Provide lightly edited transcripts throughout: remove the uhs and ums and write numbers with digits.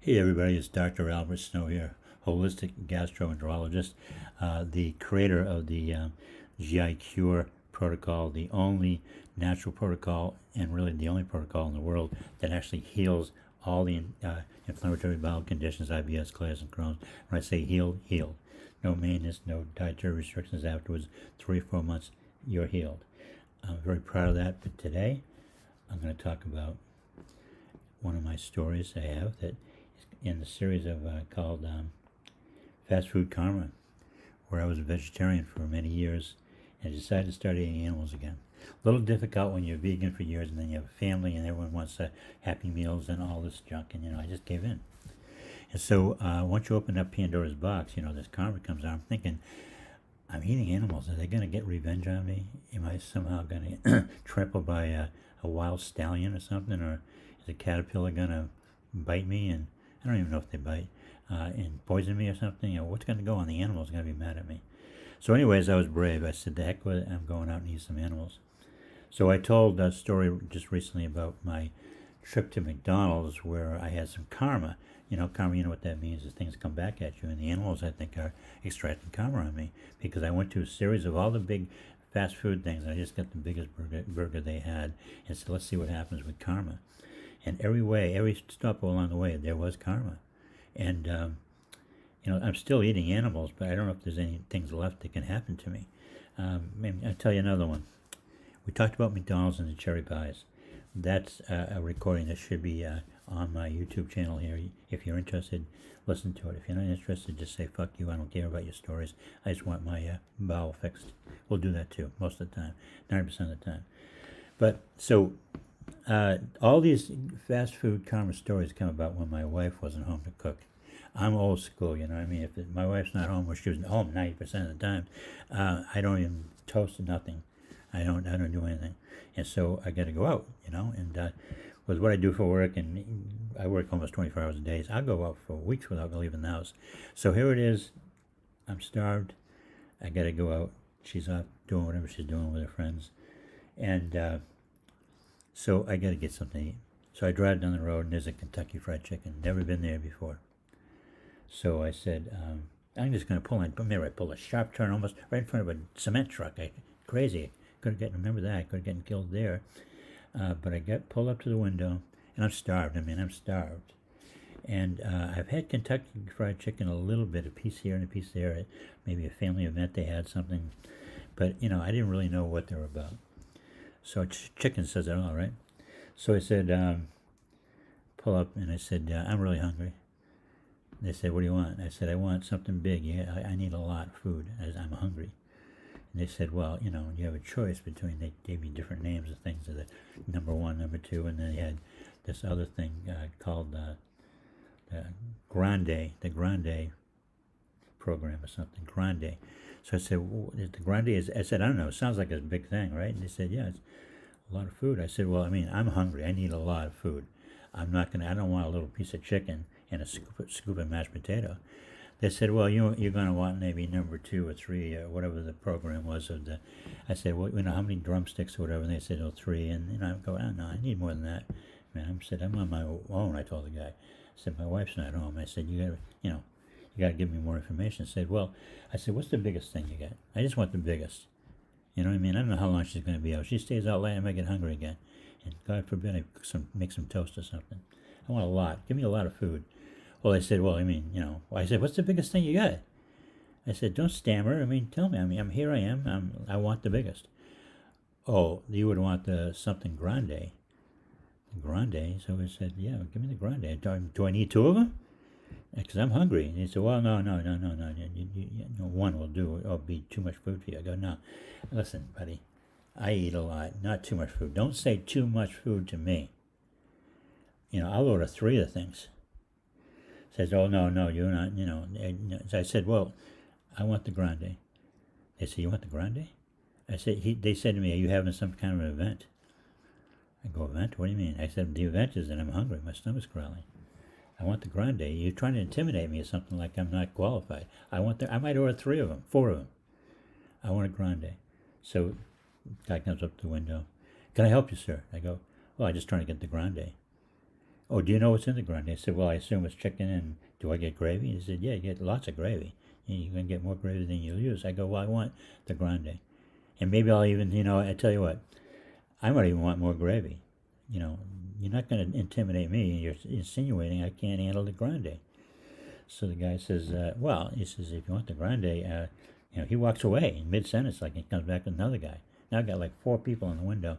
Hey everybody, it's Dr. Albert Snow here, Holistic Gastroenterologist, the creator of the GI Cure protocol, the only natural protocol and really the only protocol in the world that actually heals all the inflammatory bowel conditions, IBS, Colitis, and Crohn's. When I say healed, healed. No maintenance, no dietary restrictions afterwards. 3 or 4 months, you're healed. I'm very proud of that, but today I'm going to talk about one of my stories I have that in the series of called Fast Food Karma, where I was a vegetarian for many years and decided to start eating animals again. A little difficult when you're vegan for years and then you have a family and everyone wants Happy Meals and all this junk, and I just gave in. And so once you open up Pandora's box, this karma comes out. I'm thinking, I'm eating animals. Are they going to get revenge on me? Am I somehow going to get trampled by a wild stallion or something? Or is a caterpillar going to bite me? And I don't even know if they bite and poison me or something. What's going to go on? The animals are going to be mad at me. So anyways, I was brave. I said, the heck with it. I'm going out and eat some animals. So I told a story just recently about my trip to McDonald's where I had some karma. Karma, you know what that means, is things come back at you. And the animals, I think, are extracting karma on me because I went to a series of all the big fast food things. I just got the biggest burger they had and said, let's see what happens with karma. And every stop along the way, there was karma. And, I'm still eating animals, but I don't know if there's any things left that can happen to me. Maybe I'll tell you another one. We talked about McDonald's and the cherry pies. That's a recording that should be on my YouTube channel here. If you're interested, listen to it. If you're not interested, just say, fuck you, I don't care about your stories. I just want my bowel fixed. We'll do that too, most of the time, 90% of the time. But, so... all these fast food karma stories come about when my wife wasn't home to cook. I'm old school, you know what I mean? If my wife's not home, or she was home 90% of the time, I don't even toast nothing. I don't do anything. And so I got to go out, and with what I do for work, and I work almost 24 hours a day, so I'll go out for weeks without leaving the house. So here it is. I'm starved. I got to go out. She's off doing whatever she's doing with her friends. And so I got to get something to eat. So I drive down the road, and there's a Kentucky Fried Chicken. Never been there before. So I said, I'm just going to pull in. Maybe I pulled a sharp turn almost right in front of a cement truck. Crazy. Remember that. I could have gotten killed there. But I pulled up to the window, and I'm starved. I'm starved. And I've had Kentucky Fried Chicken a little bit, a piece here and a piece there. Maybe a family event they had something. But, I didn't really know what they were about. So chicken says it all, right? So I said, pull up, and I said, I'm really hungry. They said, what do you want? I said, I want something big. Yeah, I need a lot of food. I'm hungry. And they said, well, you have a choice between, they gave me different names of things, the number 1, number 2, and then they had this other thing called the Grande program or something, Grande. So I said, well, the Grande is, I said, I don't know, it sounds like a big thing, right? And they said, yeah, it's a lot of food. I said, well, I'm hungry. I need a lot of food. I don't want a little piece of chicken and a scoop of mashed potato. They said, well, you're going to want maybe number 2 or 3 or whatever the program was of the. I said, well, how many drumsticks or whatever? And they said, 3. And I go, oh, no, I need more than that. I said, I'm on my own. I told the guy. I said, my wife's not home. I said, you got to give me more information. I said, what's the biggest thing you got? I just want the biggest. You know what I mean? I don't know how long she's going to be out. If she stays out late, I might get hungry again. And God forbid I make some toast or something. I want a lot. Give me a lot of food. Well, they said, I said, what's the biggest thing you got? I said, don't stammer. Tell me. Here I am. I want the biggest. Oh, you would want the something grande. Grande. So I said, yeah, give me the grande. Do I need 2 of them? Because I'm hungry. And he said, well, no. 1 will do. It'll be too much food for you. I go, no. Listen, buddy, I eat a lot. Not too much food. Don't say too much food to me. I'll order 3 of the things. Says, oh, no, you're not, So I said, well, I want the grande. They said, you want the grande? I said, they said to me, are you having some kind of an event? I go, event? What do you mean? I said, the event is that I'm hungry. My stomach's growling. I want the grande. You're trying to intimidate me or something like I'm not qualified. I might order 3 of them, 4 of them. I want a grande. So guy comes up to the window. Can I help you, sir? I go, well, I'm just trying to get the grande. "Oh, do you know what's in the grande?" I said, "Well, I assume it's chicken, and do I get gravy?" He said, "Yeah, you get lots of gravy. You're going to get more gravy than you'll use." I go, "Well, I want the grande. And maybe I'll even, I tell you what, I might even want more gravy. You know, you're not going to intimidate me. You're insinuating I can't handle the grande." So the guy says, "Well," he says, "if you want the grande," he walks away in mid-sentence, like he comes back with another guy. Now I got like 4 people in the window.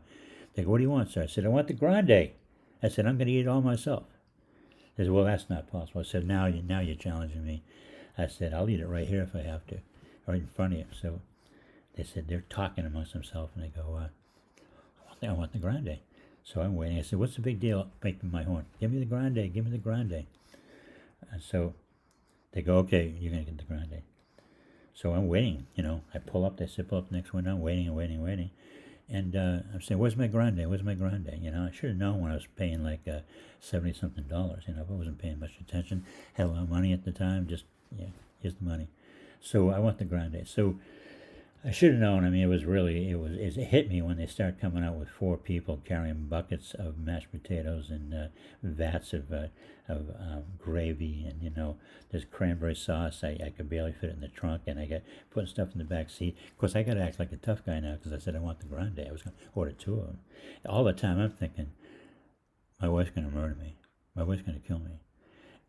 They go, "What do you want, sir?" I said, "I want the grande." I said, "I'm going to eat it all myself." They said, "Well, that's not possible." I said, now you're challenging me." I said, "I'll eat it right here if I have to, right in front of you." So they said they're talking amongst themselves, and they go, "I want the grande." So I'm waiting. I said, "What's the big deal making my horn? Give me the grande. Give me the grande." And so they go, "Okay, you're going to get the grande." So I'm waiting. I pull up. They sit pull up the next window. I'm waiting and waiting and waiting. And I'm saying, "Where's my grande? Where's my grande?" I should have known when I was paying like $70-something. If I wasn't paying much attention, had a lot of money at the time. Just here's the money. So I want the grande. So I should have known. I mean, it hit me when they start coming out with 4 people carrying buckets of mashed potatoes and vats of gravy, and there's cranberry sauce. I could barely fit it in the trunk, and I got putting stuff in the back seat. Of course, I got to act like a tough guy now because I said I want the grande. I was going to order 2 of them. All the time I'm thinking, my wife's going to murder me. My wife's going to kill me.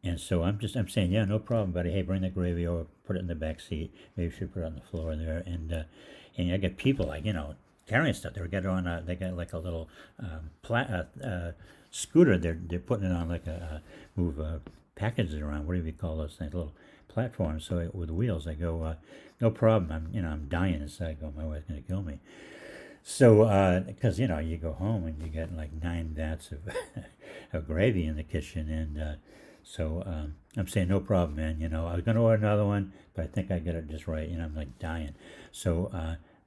And so I'm saying, "Yeah, no problem, buddy. Hey, bring the gravy over, put it in the back seat. Maybe we should put it on the floor there." And I get people like, carrying stuff. They got like a little scooter. They're putting it on like move packages around. Whatever you call those things, little platforms. So with wheels, I go, "No problem. I'm dying inside." I go, "My wife's gonna kill me." So, because you go home and you get like 9 vats of of gravy in the kitchen, and so I'm saying, "No problem, man. I was going to order another one, but I think I got it just right." I'm like dying. So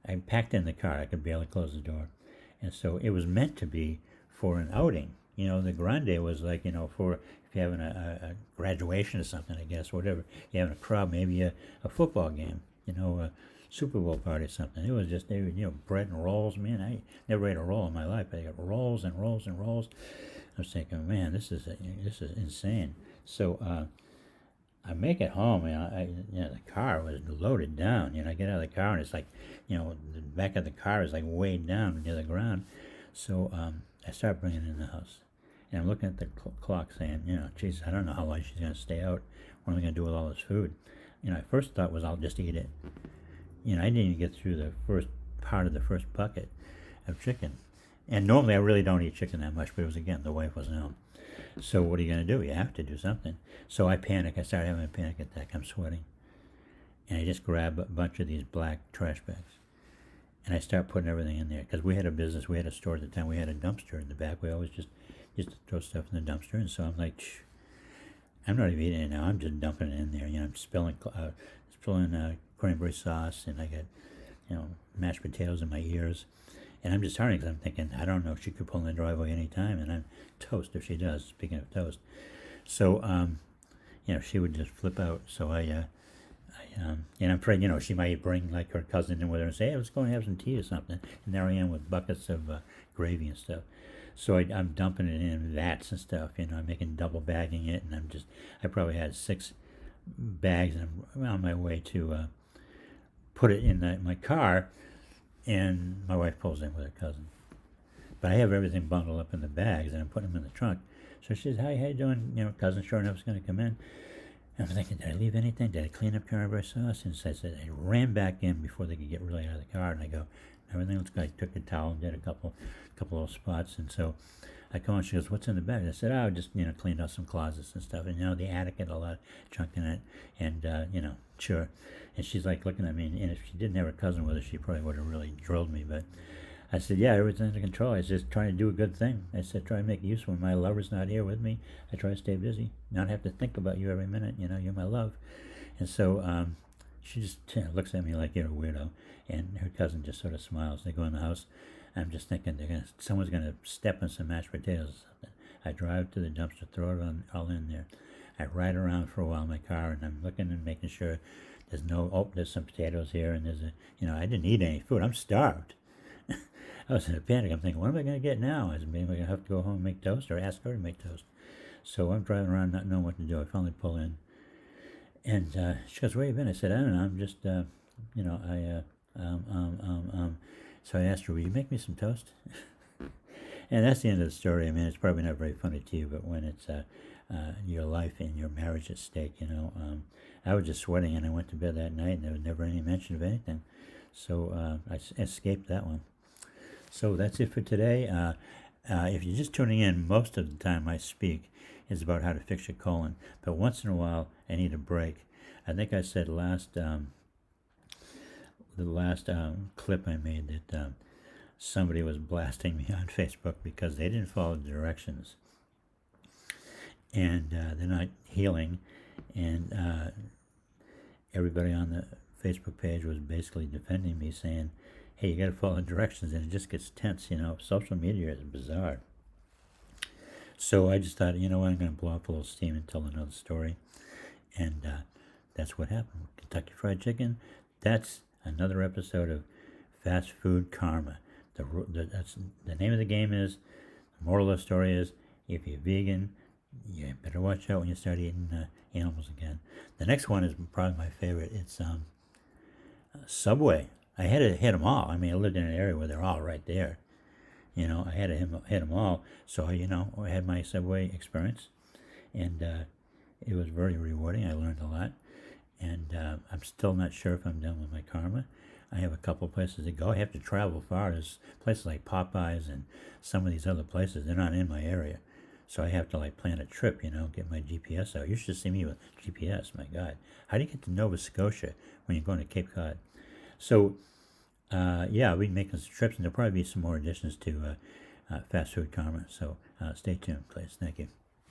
I packed in the car. I could barely close the door. And so it was meant to be for an outing. The grande was like, for if you're having a graduation or something, I guess, whatever. You're having a crowd, maybe a football game, a Super Bowl party or something. It was just, bread and rolls. Man, I never ate a roll in my life. I got rolls and rolls and rolls. I was thinking, man, this is insane. So I make it home, and the car was loaded down. I get out of the car, and it's like, the back of the car is like way down near the ground. So I start bringing it in the house, and I'm looking at the clock, saying, "Geez, I don't know how long she's going to stay out. What am I going to do with all this food?" I first thought was I'll just eat it. I didn't even get through the first part of the first bucket of chicken. And normally I really don't eat chicken that much, but it was, again, the wife wasn't home. So what are you going to do? You have to do something. So I panic. I start having a panic attack. I'm sweating. And I just grab a bunch of these black trash bags. And I start putting everything in there. Because we had a business. We had a store at the time. We had a dumpster in the back. We always just used to throw stuff in the dumpster. And so I'm like, I'm not even eating it now. I'm just dumping it in there. I'm spilling cranberry sauce. And I got, mashed potatoes in my ears. And I'm just hurrying because I'm thinking, I don't know, she could pull in the driveway any time, and I'm toast if she does, speaking of toast. So, she would just flip out. So and I'm afraid, she might bring like her cousin in with her and say, "Hey, let's go and have some tea or something." And there I am with buckets of gravy and stuff. So I'm dumping it in vats and stuff, I'm making double bagging it, and I probably had 6 bags, and I'm on my way to put it in my car. And my wife pulls in with her cousin. But I have everything bundled up in the bags, and I'm putting them in the trunk. So she says, "Hi, how you doing?" Cousin sure enough is going to come in. And I'm thinking, did I leave anything? Did I clean up cranberry sauce? And so I ran back in before they could get really out of the car. And I go, everything looks good. I took a towel and did a couple of spots. And so I come on, she goes, "What's in the bag?" And I said, "Oh, just, cleaned out some closets and stuff." And, the attic had a lot of junk in it. And, sure. And she's like looking at me, and if she didn't have her cousin with her, she probably would have really drilled me. But I said, "Yeah, everything's under control. I was just trying to do a good thing." I said, "Try to make use when my lover's not here with me. I try to stay busy, not have to think about you every minute. You're my love." And so she just looks at me like you're a weirdo. And her cousin just sort of smiles. They go in the house. I'm just thinking someone's gonna step on some mashed potatoes or something. I drive to the dumpster, throw it all in there. I ride around for a while in my car, and I'm looking and making sure there's some potatoes here, and I didn't eat any food. I'm starved. I was in a panic. I'm thinking, what am I going to get now? Maybe I'm going to have to go home and make toast, or ask her to make toast. So I'm driving around not knowing what to do. I finally pull in, and she goes, "Where you been?" I said, "I don't know. I'm just, you know, So I asked her, "Will you make me some toast?" And that's the end of the story. I mean, it's probably not very funny to you, but when it's your life and your marriage at stake, I was just sweating, and I went to bed that night, and there was never any mention of anything. So I escaped that one. So that's it for today. If you're just tuning in, most of the time I speak is about how to fix your colon, but once in a while I need a break. I think I said the last clip I made that somebody was blasting me on Facebook because they didn't follow the directions, and they're not healing, and everybody on the Facebook page was basically defending me, saying, "Hey, you got to follow the directions," and it just gets tense. Social media is bizarre. So I just thought, what, I'm going to blow up a little steam and tell another story, and that's what happened. Kentucky Fried Chicken. That's another episode of Fast Food Karma. That's the name of the game. Is the moral of the story is, if you're vegan, you better watch out when you start eating animals again. The next one is probably my favorite. It's Subway. I had to hit them all. I mean, I lived in an area where they're all right there. I had to hit them all. So, I had my Subway experience, and it was very rewarding. I learned a lot, and I'm still not sure if I'm done with my karma. I have a couple places to go. I have to travel far. There's places like Popeyes and some of these other places. They're not in my area. So I have to plan a trip, get my GPS out. You should see me with GPS, my God. How do you get to Nova Scotia when you're going to Cape Cod? So, I'll be making some trips, and there'll probably be some more additions to Fast Food Karma. So stay tuned, please. Thank you.